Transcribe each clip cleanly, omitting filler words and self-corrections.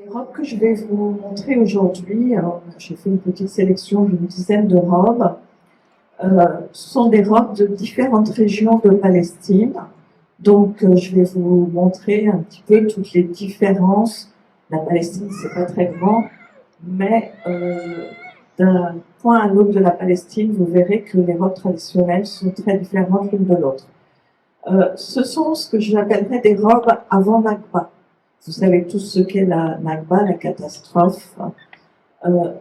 Les robes que je vais vous montrer aujourd'hui, j'ai fait une petite sélection d'une dizaine de robes. Ce sont des robes de différentes régions de Palestine. Donc, je vais vous montrer un petit peu toutes les différences. La Palestine, c'est pas très grand, mais d'un point à l'autre de la Palestine, vous verrez que les robes traditionnelles sont très différentes l'une de l'autre. Ce sont ce que j'appellerais des robes avant Nakba. Vous savez tous ce qu'est la Nakba, la catastrophe.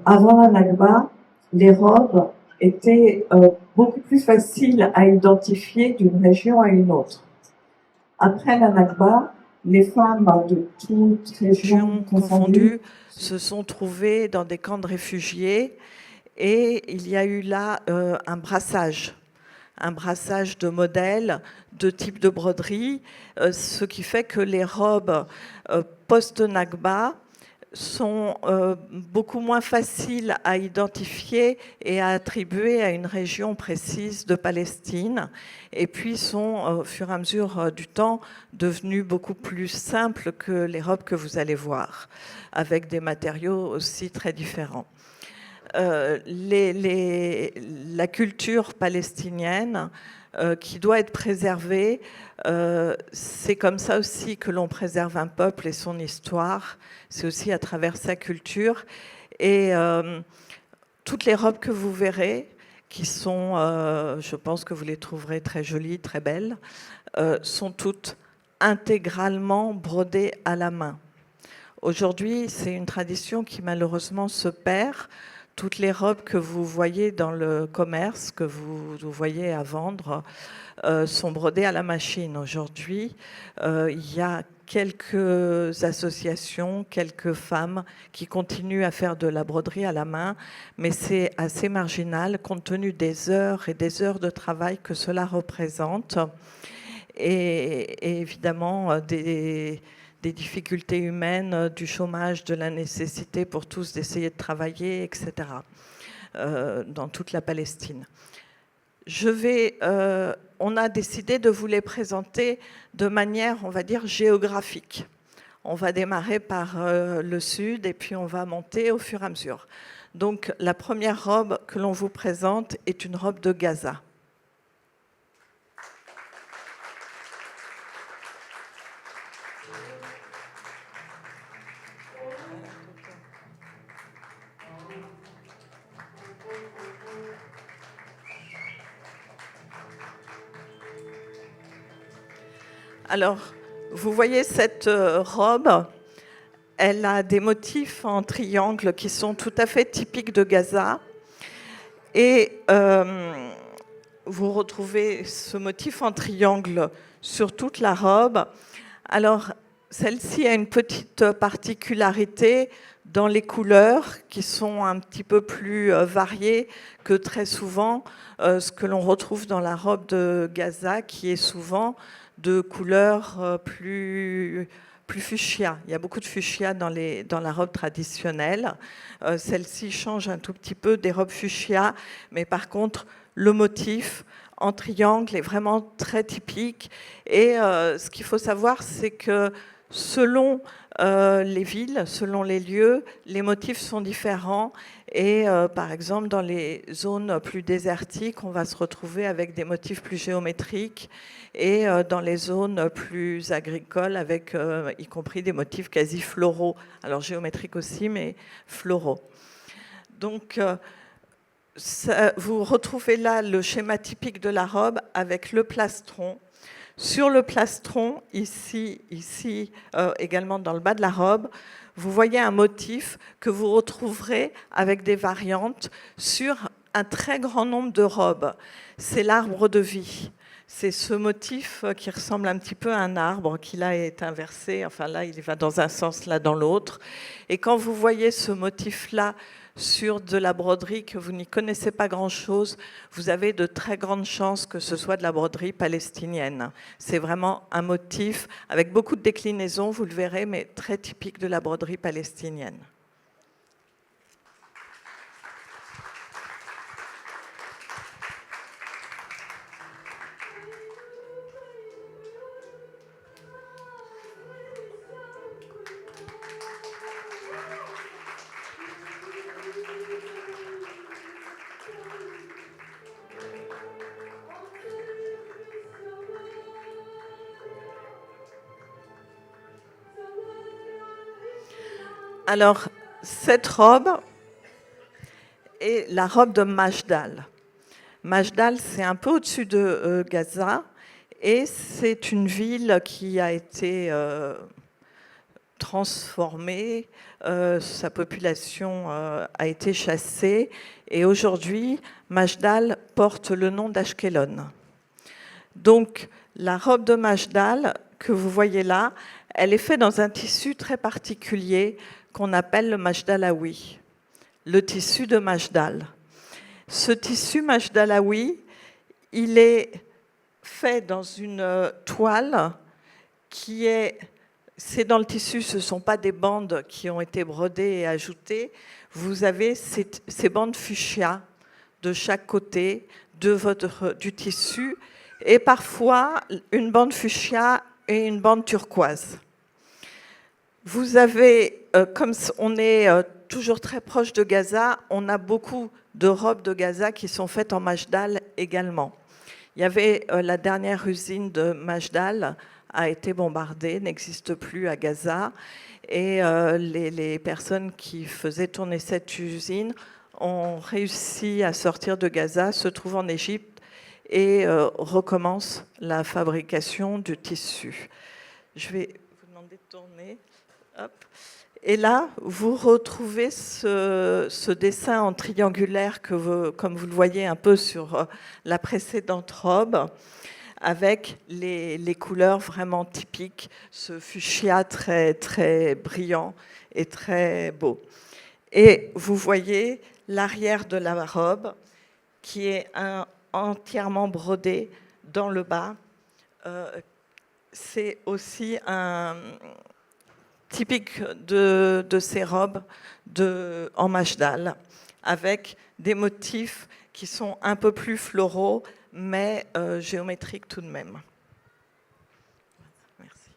Avant la Nakba, les robes étaient beaucoup plus faciles à identifier d'une région à une autre. Après la Nakba, les femmes de toutes régions confondues se sont trouvées dans des camps de réfugiés et il y a eu là un brassage de modèles, de types de broderies, ce qui fait que les robes post-Nakba sont beaucoup moins faciles à identifier et à attribuer à une région précise de Palestine, et puis sont au fur et à mesure du temps devenues beaucoup plus simples que les robes que vous allez voir, avec des matériaux aussi très différents. La culture palestinienne qui doit être préservée, c'est comme ça aussi que l'on préserve un peuple et son histoire, c'est aussi à travers sa culture. Et toutes les robes que vous verrez, qui sont, je pense que vous les trouverez très jolies, très belles, sont toutes intégralement brodées à la main. Aujourd'hui, c'est une tradition qui malheureusement se perd. Toutes les robes que vous voyez dans le commerce, que vous voyez à vendre, sont brodées à la machine. Aujourd'hui, il y a quelques associations, quelques femmes qui continuent à faire de la broderie à la main, mais c'est assez marginal compte tenu des heures et des heures de travail que cela représente. Et évidemment, des difficultés humaines, du chômage, de la nécessité pour tous d'essayer de travailler, etc., dans toute la Palestine. On a décidé de vous les présenter de manière, on va dire, géographique. On va démarrer par le sud et puis on va monter au fur et à mesure. Donc, la première robe que l'on vous présente est une robe de Gaza. Alors, vous voyez cette robe, elle a des motifs en triangle qui sont tout à fait typiques de Gaza. Et vous retrouvez ce motif en triangle sur toute la robe. Alors, celle-ci a une petite particularité dans les couleurs qui sont un petit peu plus variées que très souvent ce que l'on retrouve dans la robe de Gaza, qui est souvent de couleurs plus fuchsia. Il y a beaucoup de fuchsia dans la robe traditionnelle. Celle-ci change un tout petit peu des robes fuchsia, mais par contre, le motif en triangle est vraiment très typique. Et ce qu'il faut savoir, c'est que selon les villes, selon les lieux, les motifs sont différents. Et par exemple, dans les zones plus désertiques, on va se retrouver avec des motifs plus géométriques. Et dans les zones plus agricoles, avec y compris des motifs quasi floraux. Alors géométriques aussi, mais floraux. Donc, vous retrouvez là le schéma typique de la robe avec le plastron. Sur le plastron, ici également dans le bas de la robe, vous voyez un motif que vous retrouverez avec des variantes sur un très grand nombre de robes. C'est l'arbre de vie. C'est ce motif qui ressemble un petit peu à un arbre qui là est inversé. Enfin là, il va dans un sens, là dans l'autre. Et quand vous voyez ce motif-là sur de la broderie que vous n'y connaissez pas grand-chose, vous avez de très grandes chances que ce soit de la broderie palestinienne. C'est vraiment un motif avec beaucoup de déclinaisons, vous le verrez, mais très typique de la broderie palestinienne. Alors, cette robe est la robe de Majdal. Majdal, c'est un peu au-dessus de Gaza, et c'est une ville qui a été transformée, sa population a été chassée, et aujourd'hui, Majdal porte le nom d'Ashkelon. Donc, la robe de Majdal que vous voyez là, elle est faite dans un tissu très particulier qu'on appelle le Majdalaoui, le tissu de Majdal. Ce tissu Majdalaoui, il est fait dans une toile qui est... C'est dans le tissu, ce ne sont pas des bandes qui ont été brodées et ajoutées. Vous avez ces bandes fuchsia de chaque côté du tissu, et parfois une bande fuchsia et une bande turquoise. Vous avez, comme on est toujours très proche de Gaza, on a beaucoup de robes de Gaza qui sont faites en Majdal également. Il y avait la dernière usine de Majdal a été bombardée, n'existe plus à Gaza, et les personnes qui faisaient tourner cette usine ont réussi à sortir de Gaza, se trouvent en Égypte et recommencent la fabrication du tissu. Je vais vous demander de tourner. Hop. Et là, vous retrouvez ce dessin en triangulaire comme vous le voyez un peu sur la précédente robe, avec les couleurs vraiment typiques, ce fuchsia très, très brillant et très beau. Et vous voyez l'arrière de la robe qui est entièrement brodé dans le bas. C'est aussi typique de ces robes en Majdal, avec des motifs qui sont un peu plus floraux, mais géométriques tout de même. Merci.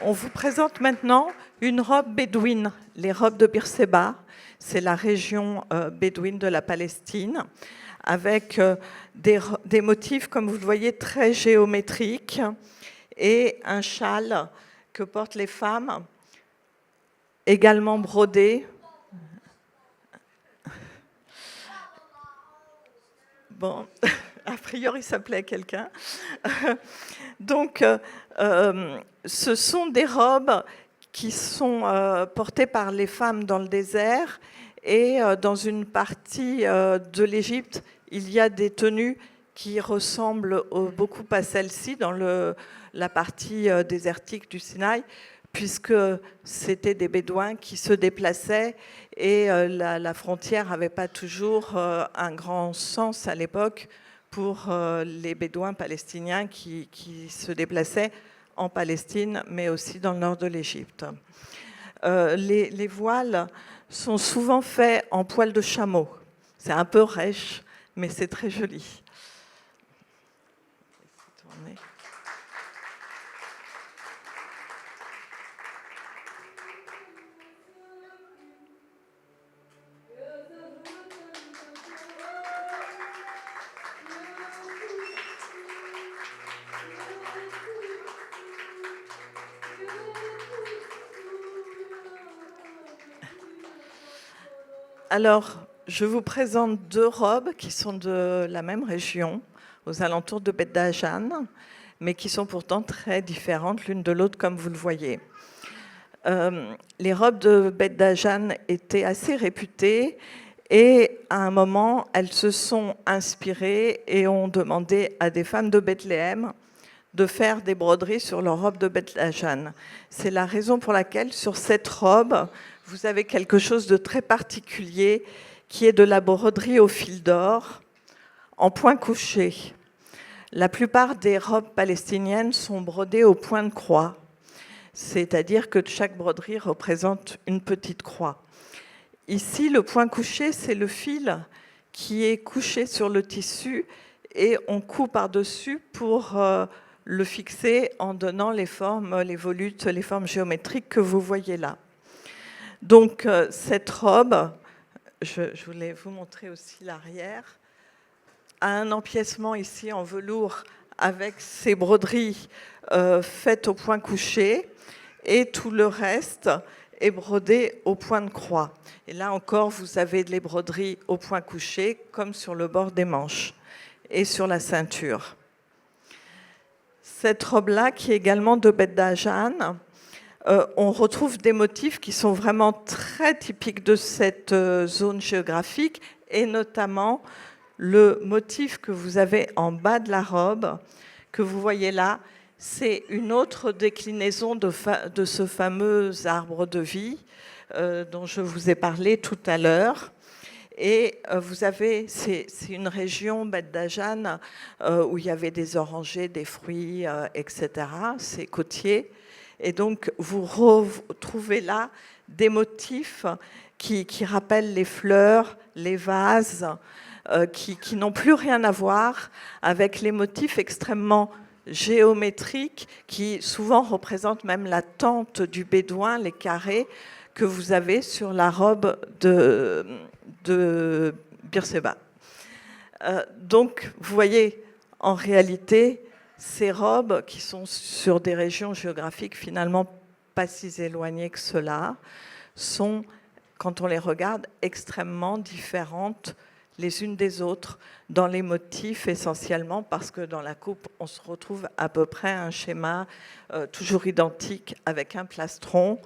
On vous présente maintenant une robe bédouine, les robes de Beersheba. C'est la région bédouine de la Palestine, avec des motifs, comme vous le voyez, très géométriques, et un châle que portent les femmes, également brodé. Bon, a priori, ça plaît à quelqu'un. Donc, ce sont des robes qui sont portées par les femmes dans le désert, et dans une partie de l'Égypte, il y a des tenues qui ressemblent beaucoup à celle-ci dans la partie désertique du Sinaï, puisque c'était des Bédouins qui se déplaçaient, et la frontière n'avait pas toujours un grand sens à l'époque pour les Bédouins palestiniens qui se déplaçaient en Palestine, mais aussi dans le nord de l'Égypte. Les voiles sont souvent faits en poil de chameau. C'est un peu rêche, mais c'est très joli. Alors, je vous présente deux robes qui sont de la même région, aux alentours de Beth Dajan, mais qui sont pourtant très différentes l'une de l'autre, comme vous le voyez. Les robes de Beth Dajan étaient assez réputées, et à un moment, elles se sont inspirées et ont demandé à des femmes de Bethléem de faire des broderies sur leur robe de Beth Dajan. C'est la raison pour laquelle, sur cette robe, vous avez quelque chose de très particulier, qui est de la broderie au fil d'or, en point couché. La plupart des robes palestiniennes sont brodées au point de croix. c'est-à-dire que chaque broderie représente une petite croix. Ici, le point couché, c'est le fil qui est couché sur le tissu et on coud par-dessus pour le fixer en donnant les formes, les volutes, les formes géométriques que vous voyez là. Donc, cette robe, je voulais vous montrer aussi l'arrière, a un empiècement ici en velours avec ces broderies faites au point couché et tout le reste est brodé au point de croix. Et là encore, vous avez les broderies au point couché comme sur le bord des manches et sur la ceinture. Cette robe-là, qui est également de Beth Dajan, on retrouve des motifs qui sont vraiment très typiques de cette zone géographique et notamment le motif que vous avez en bas de la robe, que vous voyez là, c'est une autre déclinaison de ce fameux arbre de vie dont je vous ai parlé tout à l'heure. Et vous avez, c'est une région, Beth Dajan, où il y avait des orangers, des fruits, etc. C'est côtier. Et donc, vous retrouvez là des motifs qui rappellent les fleurs, les vases, qui n'ont plus rien à voir avec les motifs extrêmement géométriques qui souvent représentent même la tente du bédouin, les carrés que vous avez sur la robe de Berseba. Donc, vous voyez, en réalité, ces robes qui sont sur des régions géographiques finalement pas si éloignées que cela, sont, quand on les regarde, extrêmement différentes les unes des autres dans les motifs essentiellement parce que dans la coupe, on se retrouve à peu près un schéma toujours identique avec un plastron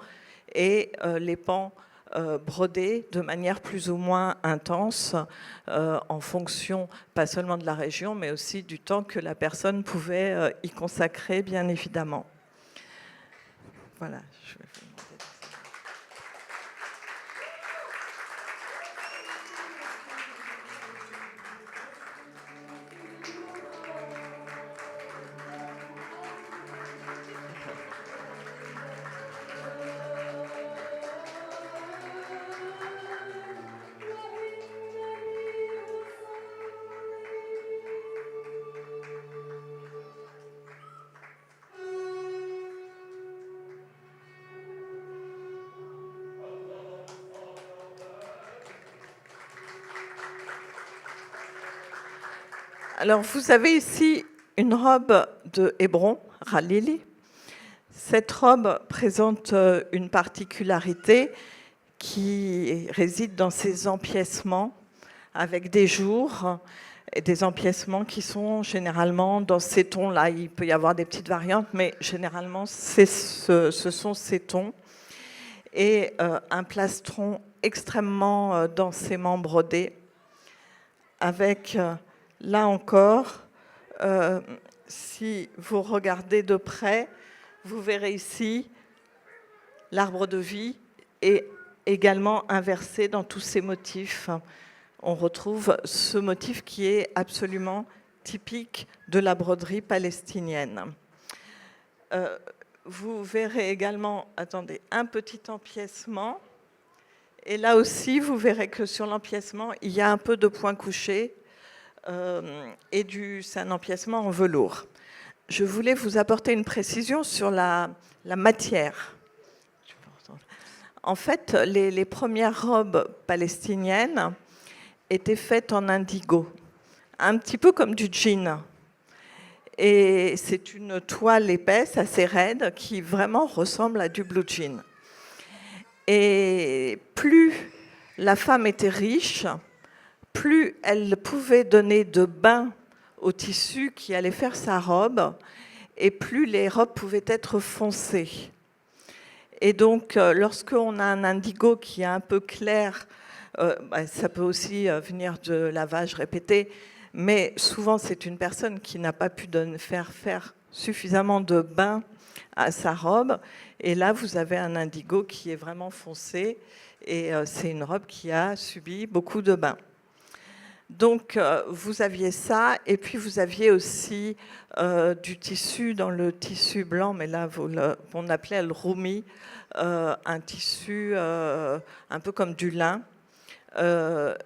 et les pans brodés de manière plus ou moins intense en fonction pas seulement de la région mais aussi du temps que la personne pouvait y consacrer bien évidemment. Voilà. Alors, vous avez ici une robe de Hébron, Ralili. Cette robe présente une particularité qui réside dans ses empiècements avec des jours et des empiècements qui sont généralement dans ces tons-là. Il peut y avoir des petites variantes, mais généralement, ce sont ces tons. Et un plastron extrêmement densément brodé avec... Là encore, si vous regardez de près, vous verrez ici l'arbre de vie est également inversé dans tous ces motifs. On retrouve ce motif qui est absolument typique de la broderie palestinienne. Vous verrez également, attendez, un petit empiècement. Et là aussi, vous verrez que sur l'empiècement, il y a un peu de point couché. C'est un empiècement en velours. Je voulais vous apporter une précision sur la matière. En fait, les premières robes palestiniennes étaient faites en indigo, un petit peu comme du jean. Et c'est une toile épaisse, assez raide, qui vraiment ressemble à du blue jean. Et plus la femme était riche, plus elle pouvait donner de bain au tissu qui allait faire sa robe, et plus les robes pouvaient être foncées. Et donc, lorsqu'on a un indigo qui est un peu clair, ça peut aussi venir de lavage répété, mais souvent c'est une personne qui n'a pas pu faire suffisamment de bain à sa robe, et là vous avez un indigo qui est vraiment foncé, et c'est une robe qui a subi beaucoup de bains. Donc, vous aviez ça, et puis vous aviez aussi du tissu dans le tissu blanc, mais là, on appelait le roumi, un tissu un peu comme du lin.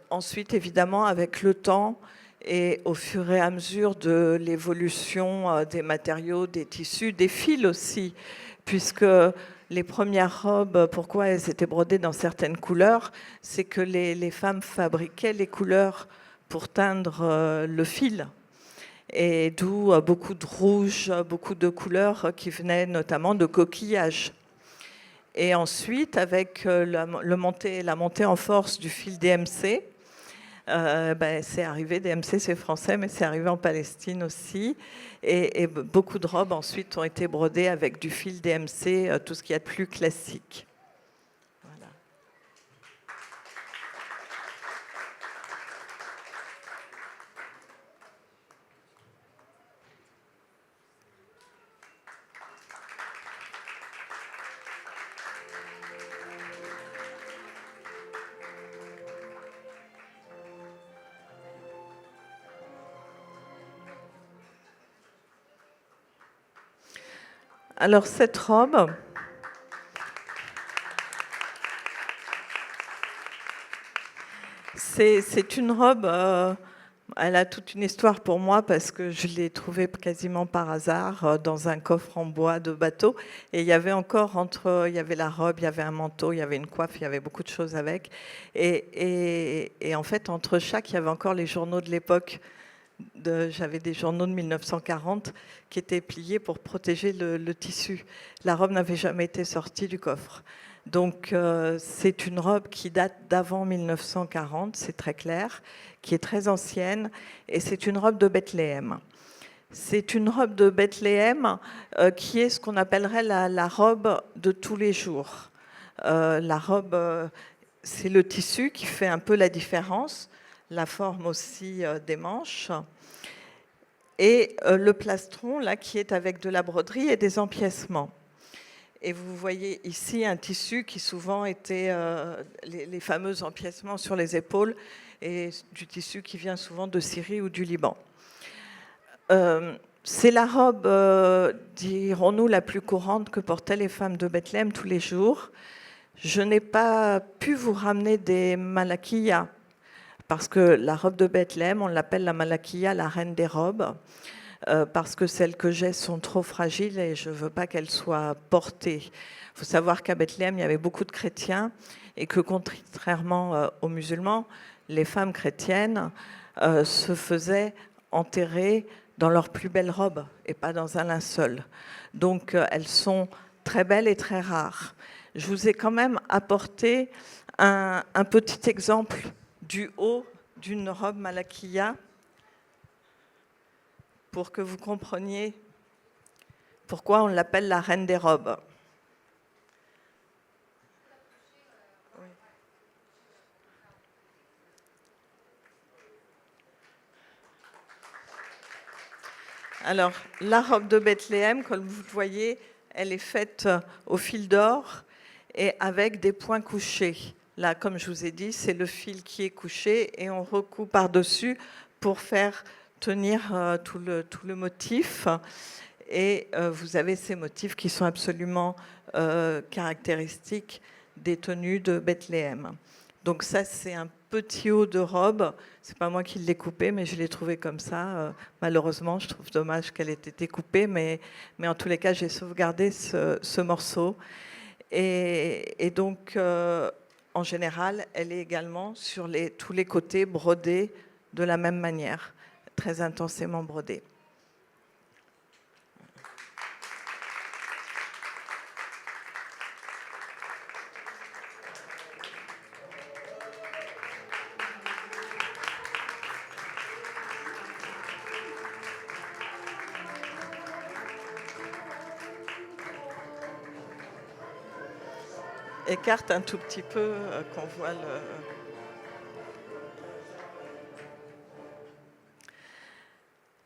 Ensuite, évidemment, avec le temps et au fur et à mesure de l'évolution des matériaux, des tissus, des fils aussi, puisque les premières robes, pourquoi elles étaient brodées dans certaines couleurs, c'est que les femmes fabriquaient les couleurs pour teindre le fil. Et d'où beaucoup de rouge, beaucoup de couleurs qui venaient notamment de coquillages. Et ensuite, avec la montée en force du fil DMC, c'est arrivé, DMC c'est français, mais c'est arrivé en Palestine aussi. Et beaucoup de robes ensuite ont été brodées avec du fil DMC, tout ce qu'il y a de plus classique. Voilà. Alors cette robe, c'est une robe, elle a toute une histoire pour moi parce que je l'ai trouvée quasiment par hasard dans un coffre en bois de bateau. Et il y avait encore il y avait la robe, il y avait un manteau, il y avait une coiffe, il y avait beaucoup de choses avec. Et en fait, entre chaque, il y avait encore les journaux de l'époque. J'avais des journaux de 1940 qui étaient pliés pour protéger le tissu. La robe n'avait jamais été sortie du coffre. Donc c'est une robe qui date d'avant 1940, c'est très clair, qui est très ancienne, et c'est une robe de Bethléem. C'est une robe de Bethléem qui est ce qu'on appellerait la robe de tous les jours. La robe, c'est le tissu qui fait un peu la différence, la forme aussi des manches, et le plastron là qui est avec de la broderie et des empiècements. Et vous voyez ici un tissu qui souvent était les fameux empiècements sur les épaules, et du tissu qui vient souvent de Syrie ou du Liban. C'est la robe, dirons-nous, la plus courante que portaient les femmes de Bethléem tous les jours. Je n'ai pas pu vous ramener des malakiyas, parce que la robe de Bethléem, on l'appelle la malakiya, la reine des robes, parce que celles que j'ai sont trop fragiles et je ne veux pas qu'elles soient portées. Il faut savoir qu'à Bethléem, il y avait beaucoup de chrétiens et que contrairement aux musulmans, les femmes chrétiennes se faisaient enterrer dans leurs plus belles robes et pas dans un linceul. Donc elles sont très belles et très rares. Je vous ai quand même apporté un petit exemple du haut d'une robe malakiya pour que vous compreniez pourquoi on l'appelle la reine des robes. Oui. Alors, la robe de Bethléem, comme vous le voyez, elle est faite au fil d'or et avec des points couchés. Là, comme je vous ai dit, c'est le fil qui est couché et on recoud par-dessus pour faire tenir tout le motif. Et vous avez ces motifs qui sont absolument caractéristiques des tenues de Bethléem. Donc ça, c'est un petit haut de robe. C'est pas moi qui l'ai coupé, mais je l'ai trouvé comme ça. Malheureusement, je trouve dommage qu'elle ait été coupée, mais en tous les cas, j'ai sauvegardé ce morceau. Et donc, en général, elle est également sur tous les côtés brodée de la même manière, très intensément brodée. Écarte un tout petit peu qu'on voit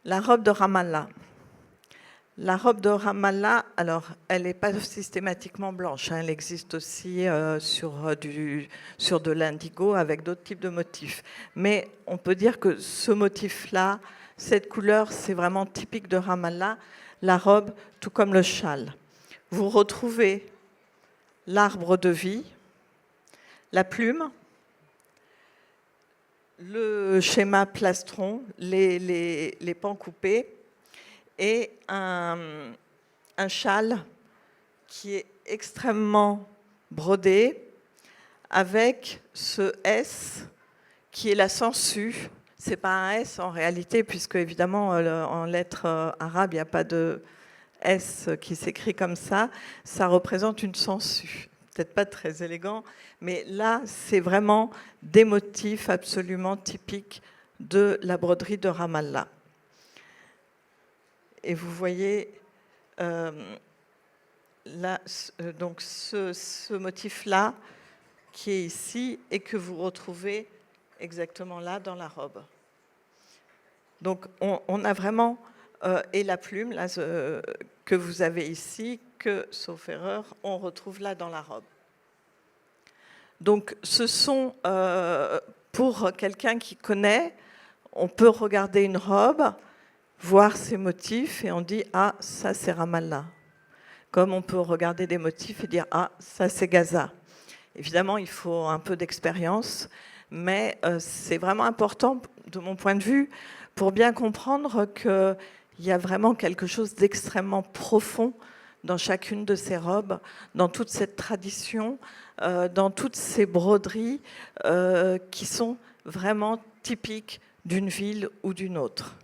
la robe de Ramallah. La robe de Ramallah, alors, elle n'est pas systématiquement blanche. Elle existe aussi sur de l'indigo avec d'autres types de motifs. Mais on peut dire que ce motif-là, cette couleur, c'est vraiment typique de Ramallah. La robe, tout comme le châle. Vous retrouvez l'arbre de vie, la plume, le schéma plastron, les pans coupés, et un châle qui est extrêmement brodé avec ce S qui est la sangsue. Ce n'est pas un S en réalité, puisque évidemment en lettres arabes, il n'y a pas de S qui s'écrit comme ça. Ça représente une sangsue. Peut-être pas très élégant, mais là, c'est vraiment des motifs absolument typiques de la broderie de Ramallah. Et vous voyez là, donc ce motif-là qui est ici et que vous retrouvez exactement là dans la robe. Donc on a vraiment, et la plume là, que vous avez ici, que, sauf erreur, on retrouve là dans la robe. Donc ce sont, pour quelqu'un qui connaît, on peut regarder une robe, voir ces motifs et on dit « Ah, ça c'est Ramallah ». Comme on peut regarder des motifs et dire « Ah, ça c'est Gaza ». Évidemment, il faut un peu d'expérience, mais c'est vraiment important, de mon point de vue, pour bien comprendre qu'il y a vraiment quelque chose d'extrêmement profond dans chacune de ces robes, dans toute cette tradition, dans toutes ces broderies qui sont vraiment typiques d'une ville ou d'une autre.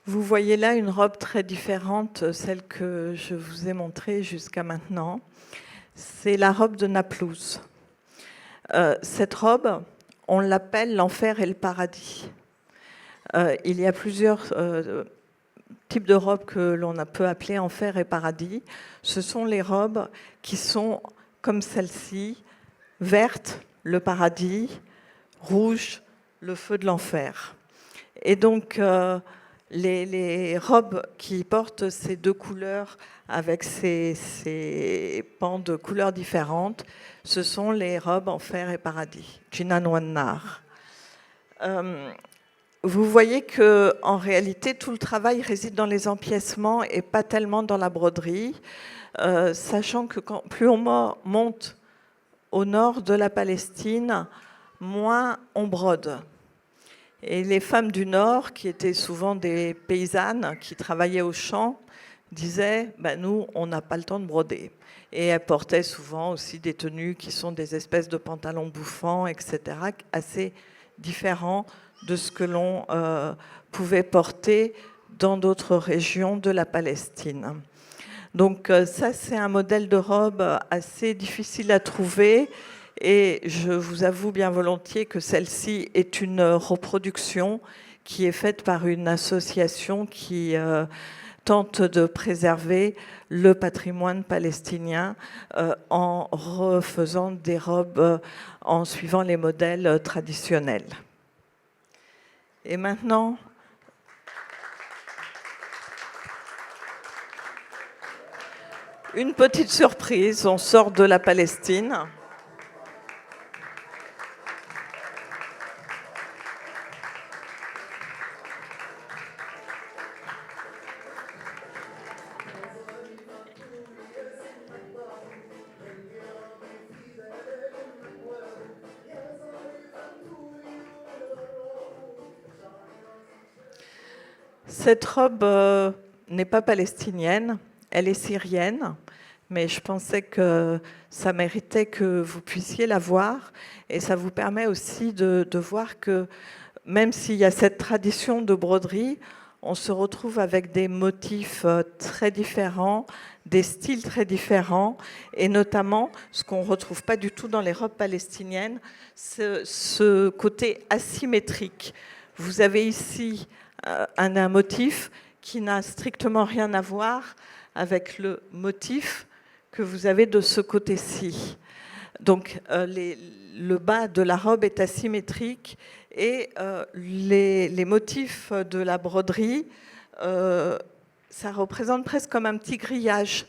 Vous voyez là une robe très différente, celle que je vous ai montrée jusqu'à maintenant. C'est la robe de Naplouse. Cette robe, on l'appelle l'enfer et le paradis. Il y a plusieurs types de robes que l'on peut appeler enfer et paradis. Ce sont les robes qui sont comme celle-ci, verte, le paradis, rouge, le feu de l'enfer. Et donc, les robes qui portent ces deux couleurs avec ces pans de couleurs différentes, ce sont les robes enfer et paradis, Jinan wan Nar. Vous voyez qu'en réalité, tout le travail réside dans les empiècements et pas tellement dans la broderie, sachant que plus on monte au nord de la Palestine, moins on brode. Et les femmes du Nord, qui étaient souvent des paysannes, qui travaillaient au champ, disaient nous, on n'a pas le temps de broder. Et elles portaient souvent aussi des tenues qui sont des espèces de pantalons bouffants, etc., assez différents de ce que l'on pouvait porter dans d'autres régions de la Palestine. Donc ça, c'est un modèle de robe assez difficile à trouver. Et je vous avoue bien volontiers que celle-ci est une reproduction qui est faite par une association qui tente de préserver le patrimoine palestinien en refaisant des robes en suivant les modèles traditionnels. Et maintenant, une petite surprise, on sort de la Palestine. Cette robe n'est pas palestinienne, elle est syrienne. mais je pensais que ça méritait que vous puissiez la voir. Et ça vous permet aussi de voir que même s'il y a cette tradition de broderie, on se retrouve avec des motifs très différents, des styles très différents, et notamment ce qu'on ne retrouve pas du tout dans les robes palestiniennes, ce côté asymétrique. Vous avez ici un motif qui n'a strictement rien à voir avec le motif que vous avez de ce côté-ci. Donc le bas de la robe est asymétrique et les motifs de la broderie, ça représente presque comme un petit grillage.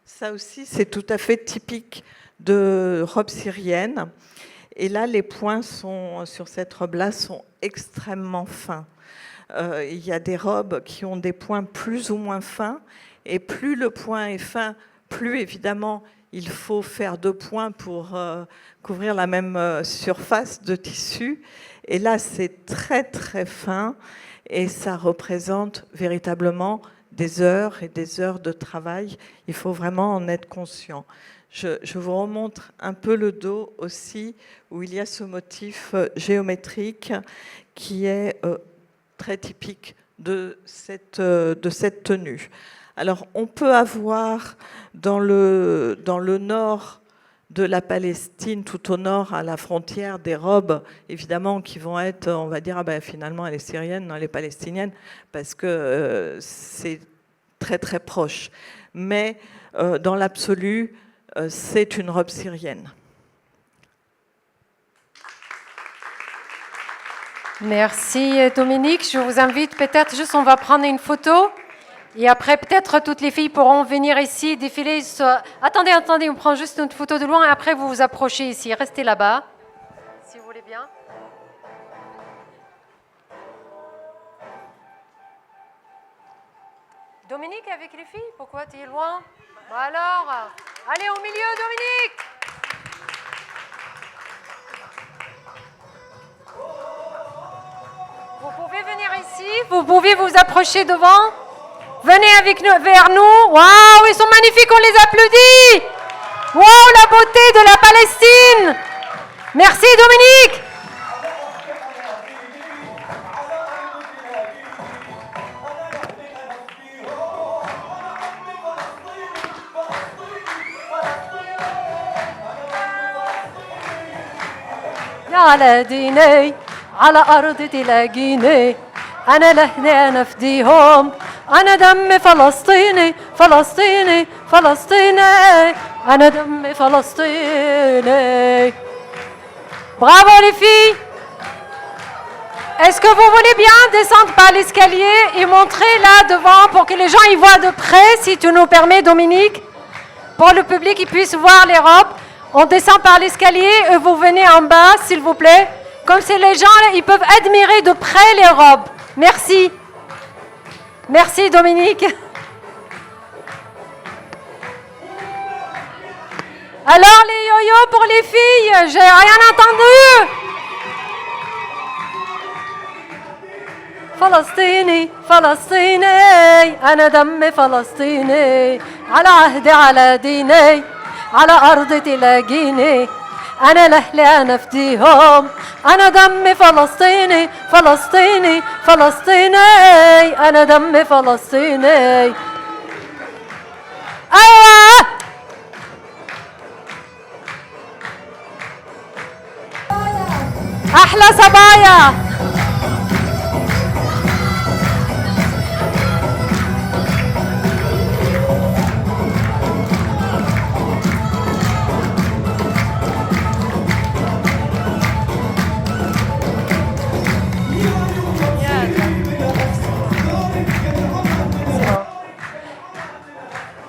Ça aussi, c'est tout à fait typique de robe syrienne. Et là, les points sur cette robe-là sont extrêmement fins. Il y a des robes qui ont des points plus ou moins fins, et plus le point est fin, plus évidemment il faut faire 2 points pour couvrir la même surface de tissu. Et là, c'est très très fin, et ça représente véritablement des heures et des heures de travail. Il faut vraiment en être conscient. Je vous remontre un peu le dos aussi, où il y a ce motif géométrique qui est très typique de cette tenue. Alors, on peut avoir dans le nord de la Palestine, tout au nord, à la frontière, des robes, évidemment, qui vont être, on va dire, finalement, elle est syrienne, non, elle est palestinienne, parce que c'est très, très proche. Mais dans l'absolu, c'est une robe syrienne. Merci Dominique. Je vous invite peut-être juste, on va prendre une photo et après peut-être toutes les filles pourront venir ici défiler. Attendez, on prend juste une photo de loin et après vous vous approchez ici. Restez là-bas, si vous voulez bien. Dominique avec les filles, pourquoi tu es loin? Alors, allez au milieu Dominique. Vous pouvez venir ici, vous pouvez vous approcher devant. Venez avec nous, vers nous. Waouh, ils sont magnifiques, on les applaudit. Waouh, la beauté de la Palestine. Merci Dominique. على ديني على أرض تلاقيني أنا لهنا نفديهم أنا دم فلسطيني فلسطيني فلسطيني أنا دم فلسطيني. Bravo les filles. Est-ce que vous voulez bien descendre par l'escalier et montrer là devant pour que les gens y voient de près, si tu nous permets Dominique, pour le public ils puissent voir les robes. On descend par l'escalier et vous venez en bas, s'il vous plaît. Comme ça, les gens, ils peuvent admirer de près les robes. Merci. Merci, Dominique. Alors, les yo-yo pour les filles, j'ai rien entendu. فلسطيني فلسطيني أنا دمي فلسطيني على عهدي على ديني على أرض تلاقيني أنا لأهلي أنا أفديهم أنا دمي فلسطيني فلسطيني فلسطيني أنا دمي فلسطيني. أيوة أحلى صبايا.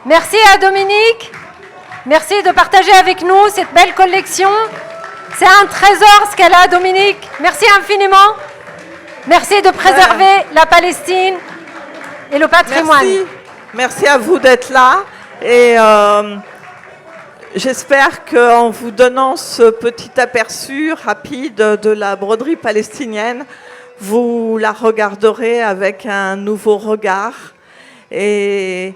Merci à Dominique. Merci de partager avec nous cette belle collection. C'est un trésor ce qu'elle a, Dominique. Merci infiniment. Merci de préserver la Palestine et le patrimoine. Merci à vous d'être là. Et j'espère qu'en vous donnant ce petit aperçu rapide de la broderie palestinienne, vous la regarderez avec un nouveau regard. Et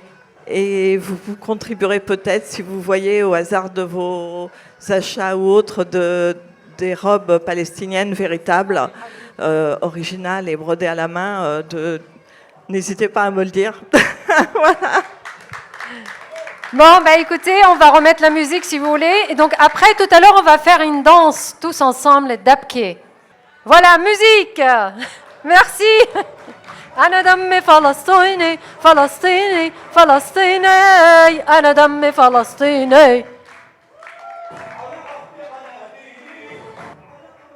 Et vous contribuerez peut-être, si vous voyez au hasard de vos achats ou autres, des robes palestiniennes véritables, originales et brodées à la main, n'hésitez pas à me le dire. Voilà. Bon, bah écoutez, on va remettre la musique si vous voulez. Et donc après, tout à l'heure, on va faire une danse tous ensemble, dabke. Voilà, musique. Merci. أنا دمي فلسطيني فلسطيني فلسطيني أنا دمي فلسطيني